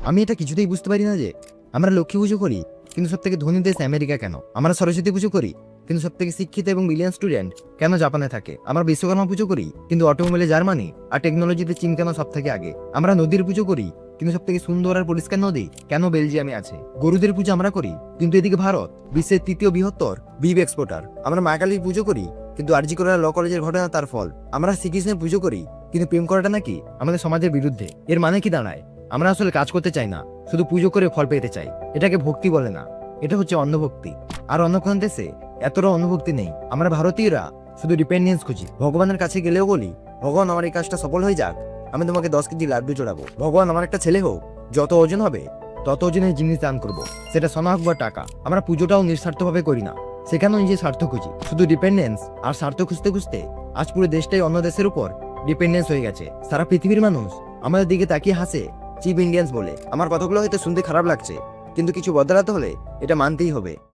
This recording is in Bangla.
আমি এটা কিছুতেই বুঝতে পারি না যে আমরা লক্ষ্মী পুজো করি কিন্তু সব থেকে ধনী দেশ আমেরিকা কেন, আমরা সরস্বতী পুজো করি কিন্তু সব থেকে শিক্ষিত এবং বিলিয়ন স্টুডেন্ট কেন জাপানে থাকে, আমরা বিশ্বকর্মা পুজো করি কিন্তু অটোমোবাইলে জার্মানি আর টেকনোলজিতে চীন কেন সব থেকে আগে, আমরা নদীর পুজো করি কিন্তু সব থেকে সুন্দর আর পরিষ্কার নদী কেন বেলজিয়ামে আছে, গরুদের পুজো আমরা করি কিন্তু এদিকে ভারত বিশ্বের তৃতীয় বৃহত্তর বিফ এক্সপোর্টার, আমরা মা কালীর পুজো করি কিন্তু আরজি করার ল কলেজের ঘটনা তার ফল, আমরা শ্রীকৃষ্ণের পুজো করি কিন্তু প্রেম করাটা নাকি আমাদের সমাজের বিরুদ্ধে। এর মানে কি দাঁড়ায়? আমরা আসলে কাজ করতে চাই না, শুধু পুজো করে ফল পেতে চাই। এটাকে ভক্তি বলে না, এটা হচ্ছে অন্ধভক্তি। আর অন্য কোন দেশে এতটা অনুভক্তি নেই। আমরা ভারতীয়রা শুধু ডিপেন্ডেন্স খুঁজি। ভগবানের কাছে গেলেও বলি, ভগবান আমার এই কাজটা সফল হয়ে যাক, আমি তোমাকে 10 কেজি লাড্ডু চড়াবো। ভগবান আমার একটা ছেলে হোক, যত ওজন হবে তত ওজনের জিনিস দান করবো, সেটা সোনা হোক বা টাকা। আমরা পুজোটাও নিঃস্বার্থভাবে করি না, সেখানেও নিজের স্বার্থ খুঁজি। শুধু ডিপেন্ডেন্স আর স্বার্থ খুঁজতে খুঁজতে আজ পুরো দেশটাই অন্য দেশের উপর ডিপেন্ডেন্স হয়ে গেছে। সারা পৃথিবীর মানুষ আমাদের দিকে তাকিয়ে হাসে চিপ ইন্ডিয়ান্স বলে। আমার কথাগুলো হয়তো শুনতে খারাপ লাগছে, কিন্তু কিছু বদলাতে হলে এটা মানতেই হবে।